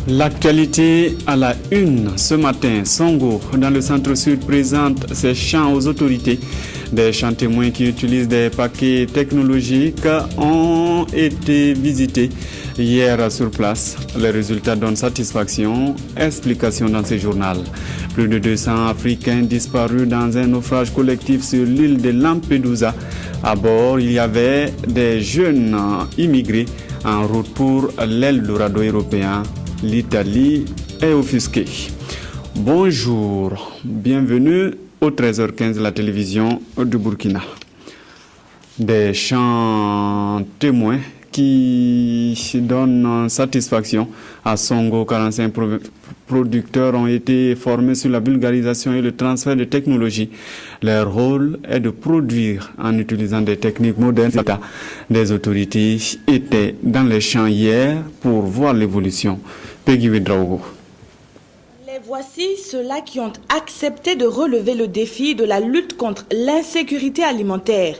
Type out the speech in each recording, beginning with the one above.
L'actualité à la une ce matin, Songo dans le centre-sud présente ses chants aux autorités. Des chants témoins qui utilisent des paquets technologiques ont été visités hier sur place. Les résultats donnent satisfaction. Explication dans ce journal. Plus de 200 Africains disparus dans un naufrage collectif sur l'île de Lampedusa. À bord, il y avait des jeunes immigrés en route pour l'Eldorado européen. L'Italie est offusquée. Bonjour, bienvenue au 13h15 la télévision du Burkina. Des chants témoins qui donnent satisfaction à Songo. 45 producteurs ont été formés sur la vulgarisation et le transfert de technologies. Leur rôle est de produire en utilisant des techniques modernes. Des autorités étaient dans les champs hier pour voir l'évolution. Peggy Widraogo. Les voici ceux-là qui ont accepté de relever le défi de la lutte contre l'insécurité alimentaire.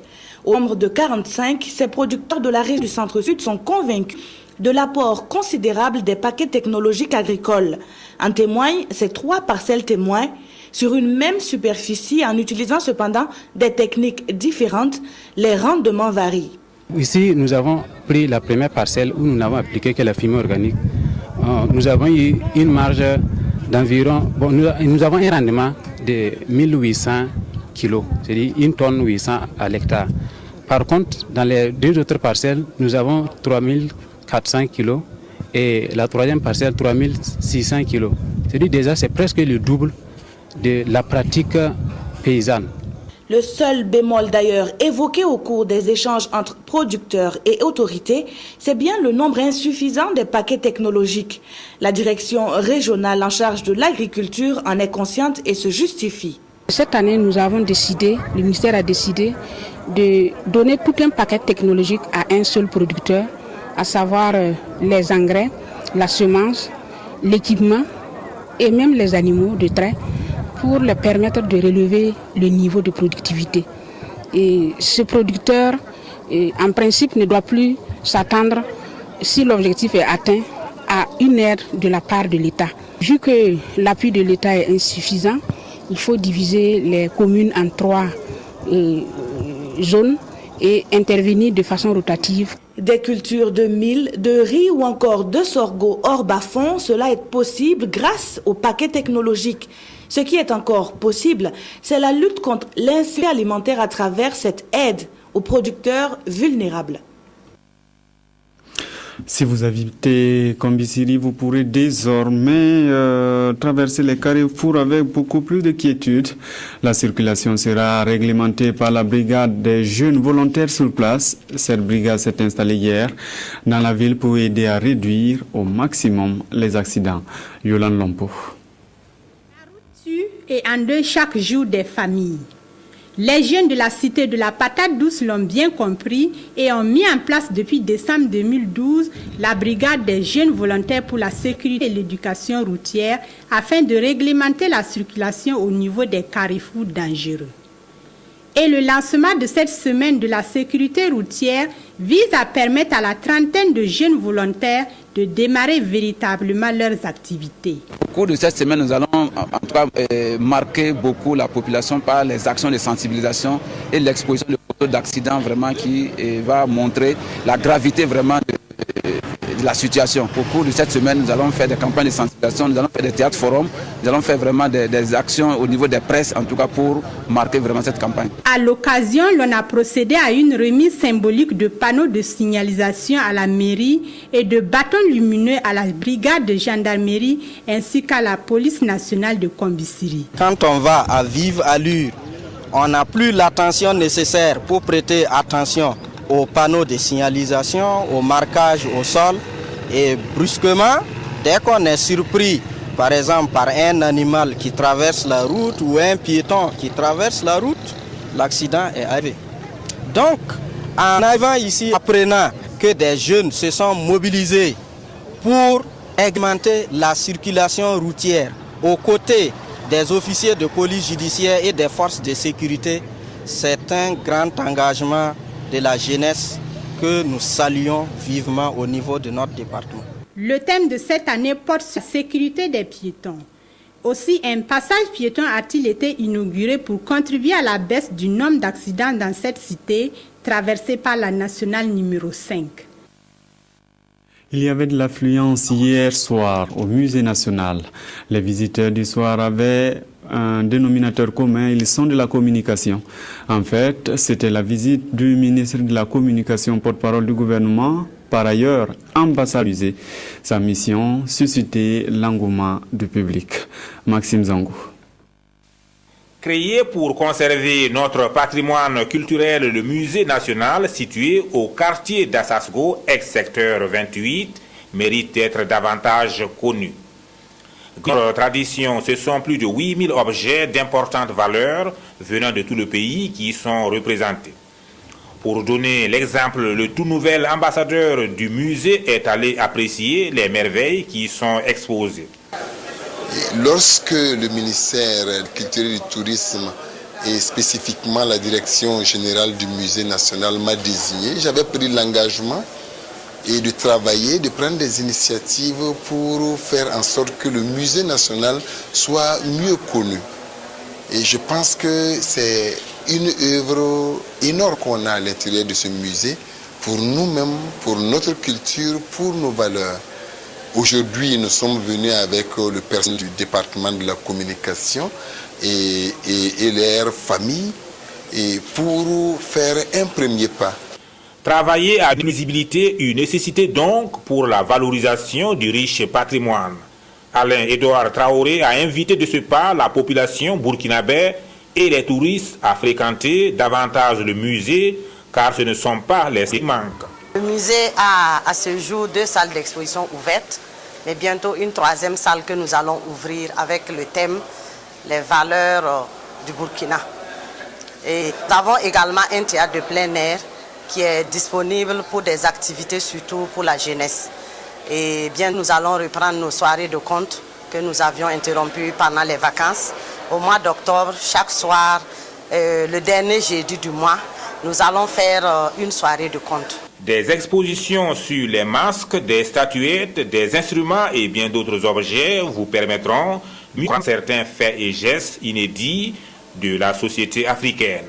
Au nombre de 45, ces producteurs de la région du centre-sud sont convaincus de l'apport considérable des paquets technologiques agricoles. En témoignent ces 3 parcelles témoins sur une même superficie en utilisant cependant des techniques différentes. Les rendements varient. Ici, nous avons pris la première parcelle où nous n'avons appliqué que la fumier organique. Nous avons eu une marge d'environ, nous avons un rendement de 1800 kilos, c'est-à-dire 1 tonne 800 à l'hectare. Par contre, dans les 2 autres parcelles, nous avons 3400 kilos et la 3e parcelle 3600 kilos. C'est-à-dire déjà c'est presque le double de la pratique paysanne. Le seul bémol d'ailleurs évoqué au cours des échanges entre producteurs et autorités, c'est bien le nombre insuffisant des paquets technologiques. La direction régionale en charge de l'agriculture en est consciente et se justifie. Cette année, le ministère a décidé de donner tout un paquet technologique à un seul producteur, à savoir les engrais, la semence, l'équipement et même les animaux de trait, pour leur permettre de relever le niveau de productivité. Et ce producteur, en principe, ne doit plus s'attendre, si l'objectif est atteint, à une aide de la part de l'État. Vu que l'appui de l'État est insuffisant, il faut diviser les communes en 3 zones et intervenir de façon rotative. Des cultures de mil, de riz ou encore de sorgho hors bas-fond, cela est possible grâce aux paquets technologiques. Ce qui est encore possible, c'est la lutte contre l'insécurité alimentaire à travers cette aide aux producteurs vulnérables. Si vous habitez Kombisiri, vous pourrez désormais traverser les carrefours avec beaucoup plus de quiétude. La circulation sera réglementée par la brigade des jeunes volontaires sur place. Cette brigade s'est installée hier dans la ville pour aider à réduire au maximum les accidents. Yolande Lompo. Et en deux chaque jour des familles. Les jeunes de la cité de la patate douce l'ont bien compris et ont mis en place depuis décembre 2012 la brigade des jeunes volontaires pour la sécurité et l'éducation routière afin de réglementer la circulation au niveau des carrefours dangereux. Et le lancement de cette semaine de la sécurité routière vise à permettre à la trentaine de jeunes volontaires de démarrer véritablement leurs activités. Au cours de cette semaine, nous allons en tout cas marquer beaucoup la population par les actions de sensibilisation et l'exposition de photos d'accidents vraiment qui va montrer la gravité vraiment de la situation. Au cours de cette semaine, nous allons faire des campagnes de sensibilisation, nous allons faire des théâtres forums, nous allons faire vraiment des actions au niveau des presses, en tout cas pour marquer vraiment cette campagne. À l'occasion, l'on a procédé à une remise symbolique de panneaux de signalisation à la mairie et de bâtons lumineux à la brigade de gendarmerie ainsi qu'à la police nationale de Kombisiri. Quand on va à vive allure, on n'a plus l'attention nécessaire pour prêter attention aux panneaux de signalisation, au marquage au sol. Et brusquement, dès qu'on est surpris, par exemple par un animal qui traverse la route ou un piéton qui traverse la route, l'accident est arrivé. Donc, en arrivant ici, apprenant que des jeunes se sont mobilisés pour augmenter la circulation routière aux côtés des officiers de police judiciaire et des forces de sécurité, c'est un grand engagement de la jeunesse que nous saluons vivement au niveau de notre département. Le thème de cette année porte sur la sécurité des piétons. Aussi, un passage piéton a-t-il été inauguré pour contribuer à la baisse du nombre d'accidents dans cette cité traversée par la nationale numéro 5. Il y avait de l'affluence hier soir au musée national. Les visiteurs du soir avaient un dénominateur commun, ils sont de la communication. En fait, c'était la visite du ministre de la Communication, porte-parole du gouvernement, par ailleurs ambassadeur du musée. Sa mission, susciter l'engouement du public. Maxime Zangou. Créé pour conserver notre patrimoine culturel, le musée national situé au quartier d'Assasgo, ex-secteur 28, mérite d'être davantage connu. Notre tradition, ce sont plus de 8000 objets d'importante valeur venant de tout le pays qui y sont représentés. Pour donner l'exemple, le tout nouvel ambassadeur du musée est allé apprécier les merveilles qui y sont exposées. Lorsque le ministère culturel et du tourisme et spécifiquement la direction générale du musée national m'a désigné, j'avais pris l'engagement et de travailler, de prendre des initiatives pour faire en sorte que le musée national soit mieux connu. Et je pense que c'est une œuvre énorme qu'on a à l'intérieur de ce musée pour nous-mêmes, pour notre culture, pour nos valeurs. Aujourd'hui, nous sommes venus avec le personnel du département de la communication et leur famille et pour faire un premier pas. Travailler à visibilité, une nécessité donc pour la valorisation du riche patrimoine. Alain-Édouard Traoré a invité de ce pas la population burkinabé et les touristes à fréquenter davantage le musée, car ce ne sont pas les qui manquent. Le musée a à ce jour 2 salles d'exposition ouvertes, mais bientôt une 3e salle que nous allons ouvrir avec le thème « Les valeurs du Burkina ». Et nous avons également un théâtre de plein air qui est disponible pour des activités, surtout pour la jeunesse. Et bien, nous allons reprendre nos soirées de contes que nous avions interrompues pendant les vacances. Au mois d'octobre, chaque soir, le dernier jeudi du mois, nous allons faire une soirée de contes. Des expositions sur les masques, des statuettes, des instruments et bien d'autres objets vous permettront de comprendre certains faits et gestes inédits de la société africaine.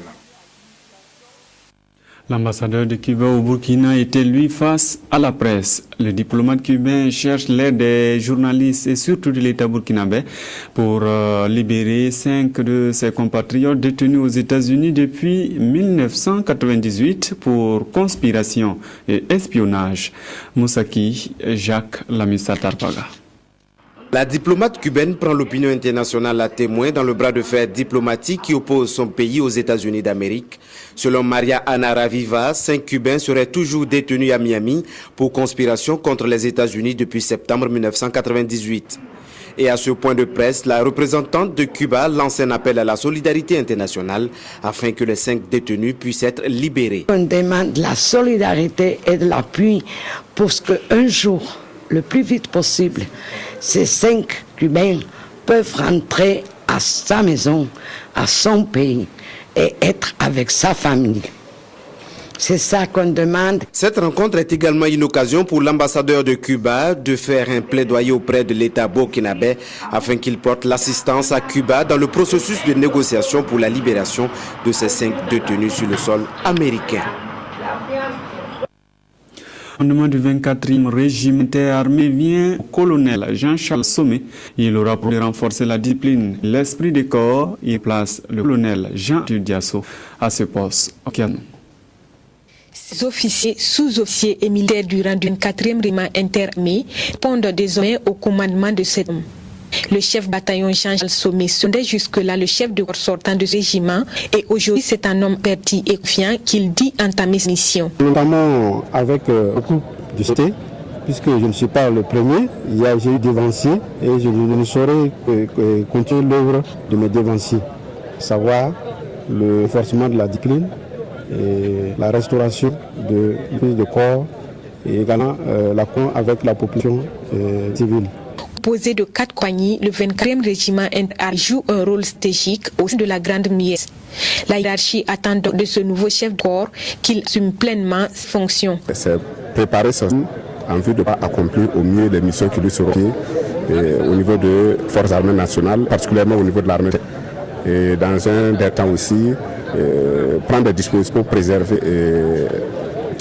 L'ambassadeur de Cuba au Burkina était lui face à la presse. Le diplomate cubain cherche l'aide des journalistes et surtout de l'État burkinabé pour libérer 5 de ses compatriotes détenus aux États-Unis depuis 1998 pour conspiration et espionnage. Moussaki Jacques Lamissa Tarpaga. La diplomate cubaine prend l'opinion internationale à témoin dans le bras de fer diplomatique qui oppose son pays aux États-Unis d'Amérique. Selon Maria Ana Raviva, 5 Cubains seraient toujours détenus à Miami pour conspiration contre les États-Unis depuis septembre 1998. Et à ce point de presse, la représentante de Cuba lance un appel à la solidarité internationale afin que les 5 détenus puissent être libérés. On demande la solidarité et de l'appui pour qu'un jour, le plus vite possible, ces 5 Cubains peuvent rentrer à sa maison, à son pays et être avec sa famille. C'est ça qu'on demande. Cette rencontre est également une occasion pour l'ambassadeur de Cuba de faire un plaidoyer auprès de l'État burkinabé afin qu'il porte l'assistance à Cuba dans le processus de négociation pour la libération de ces 5 détenus sur le sol américain. Le commandement du 24e régime interarmé vient au colonel Jean-Charles Sommet. Il aura pour renforcer la discipline, l'esprit des corps. Il place le colonel Jean Diasso à ce poste. Ces officiers, sous-officiers et militaires du rang du 24e régiment interarmé répondent désormais au commandement de cet homme. Le chef bataillon Jean-Charles Sommet sondait jusque-là le chef de corps sortant de ce régiment et aujourd'hui c'est un homme averti et confiant qu'il dit entamer sa mission. Notamment avec beaucoup de cité, puisque je ne suis pas le premier, j'ai eu devanciers et je ne saurais continuer l'œuvre de mes devanciers, savoir le renforcement de la discipline et la restauration de prise de corps et également l'accord avec la population civile. Composé de 4 compagnies, le 24e régiment joue un rôle stratégique au sein de la Grande Miette. La hiérarchie attend donc de ce nouveau chef de corps qu'il assume pleinement ses fonctions. C'est préparer ça en vue de accomplir au mieux les missions qui lui seront confiées au niveau de forces armées nationales, particulièrement au niveau de l'armée. Et dans un des temps aussi, prendre des dispositions pour préserver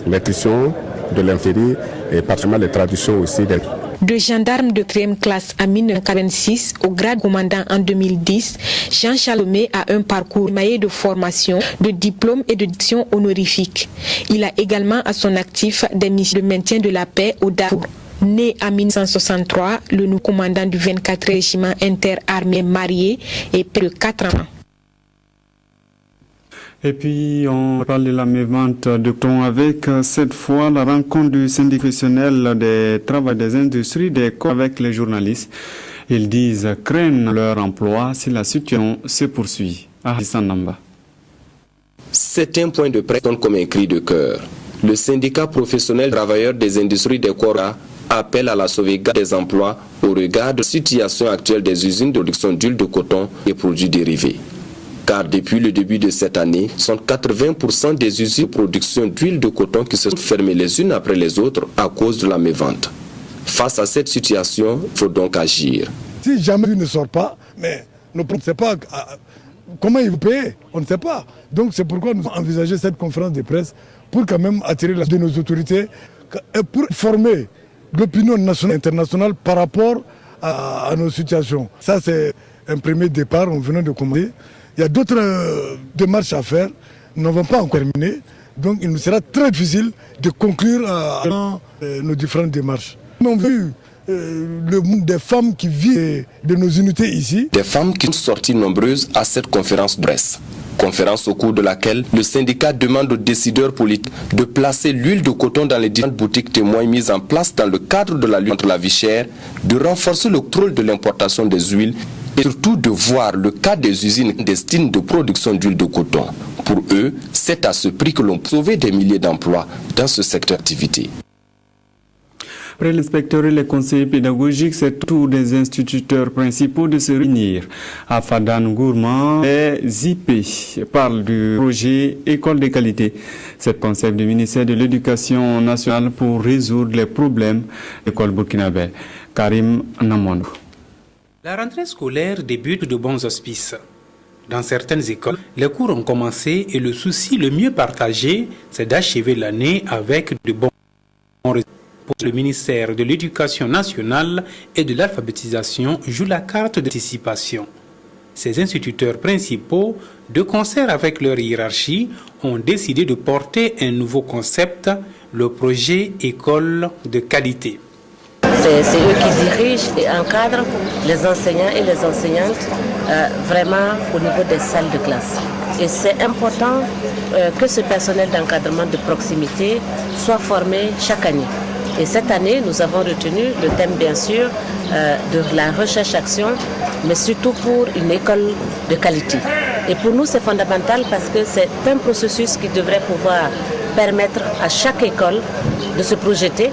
l'intuition de l'infirmerie et particulièrement les traductions aussi des... De gendarme de 3e classe en 1946 au grade commandant en 2010, Jean Chalomé a un parcours émaillé de formation, de diplômes et de diction honorifiques. Il a également à son actif des missions de maintien de la paix au Darfour. Né en 1963, le nouveau commandant du 24e régiment interarmé marié et père de 4 enfants. Et puis, on parle de la mévente de coton avec cette fois la rencontre du syndicat professionnel des travailleurs des industries des corps avec les journalistes. Ils disent craignent leur emploi si la situation se poursuit. Hassan Namba. C'est un point de presse comme un cri de cœur. Le syndicat professionnel travailleurs des industries des corps appelle à la sauvegarde des emplois au regard de la situation actuelle des usines de production d'huile de coton et produits dérivés. Car depuis le début de cette année, sont 80% des usines de production d'huile de coton qui se sont fermées les unes après les autres à cause de la mévente. Face à cette situation, il faut donc agir. Si jamais l'huile ne sort pas, mais on ne sait pas comment ils vont payer, on ne sait pas. Donc c'est pourquoi nous avons envisagé cette conférence de presse pour quand même attirer l'attention de nos autorités et pour former l'opinion nationale et internationale par rapport à nos situations. Ça c'est un premier départ, on venait de commencer. Il y a d'autres démarches à faire, nous n'avons pas encore terminé, donc il nous sera très difficile de conclure nos différentes démarches. Nous avons vu le monde des femmes qui vivent de nos unités ici. Des femmes qui sont sorties nombreuses à cette conférence de presse. Conférence au cours de laquelle le syndicat demande aux décideurs politiques de placer l'huile de coton dans les différentes boutiques témoins mises en place dans le cadre de la lutte contre la vie chère, de renforcer le contrôle de l'importation des huiles et surtout de voir le cas des usines clandestines de production d'huile de coton. Pour eux, c'est à ce prix que l'on peut sauver des milliers d'emplois dans ce secteur d'activité. Après l'inspecteur et les conseillers pédagogiques, c'est au tour des instituteurs principaux de se réunir. Afadan Gourmand et ZIP parlent du projet École de qualité. C'est le concept du ministère de l'Éducation nationale pour résoudre les problèmes de l'école burkinabé. Karim Namondo. La rentrée scolaire débute de bons auspices. Dans certaines écoles, les cours ont commencé et le souci le mieux partagé, c'est d'achever l'année avec de bons résultats. Le ministère de l'Éducation nationale et de l'alphabétisation joue la carte d'anticipation. Ces instituteurs principaux, de concert avec leur hiérarchie, ont décidé de porter un nouveau concept, le projet École de qualité. C'est eux qui dirigent et encadrent les enseignants et les enseignantes vraiment au niveau des salles de classe. Et c'est important que ce personnel d'encadrement de proximité soit formé chaque année. Et cette année, nous avons retenu le thème, bien sûr, de la recherche-action, mais surtout pour une école de qualité. Et pour nous, c'est fondamental parce que c'est un processus qui devrait pouvoir permettre à chaque école de se projeter,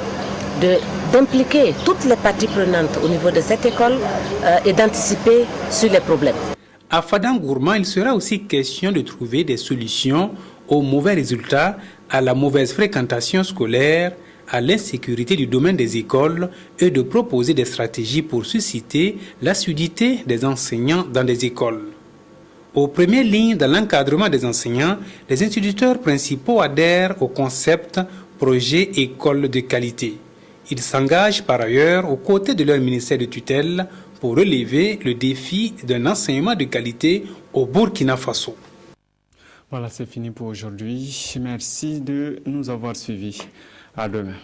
d'impliquer toutes les parties prenantes au niveau de cette école et d'anticiper sur les problèmes. À Fadan Gourmand, il sera aussi question de trouver des solutions aux mauvais résultats, à la mauvaise fréquentation scolaire, à l'insécurité du domaine des écoles et de proposer des stratégies pour susciter l'assiduité des enseignants dans les écoles. Aux premières lignes dans l'encadrement des enseignants, les instituteurs principaux adhèrent au concept projet École de qualité. Ils s'engagent par ailleurs aux côtés de leur ministère de tutelle pour relever le défi d'un enseignement de qualité au Burkina Faso. Voilà, c'est fini pour aujourd'hui. Merci de nous avoir suivis. À demain.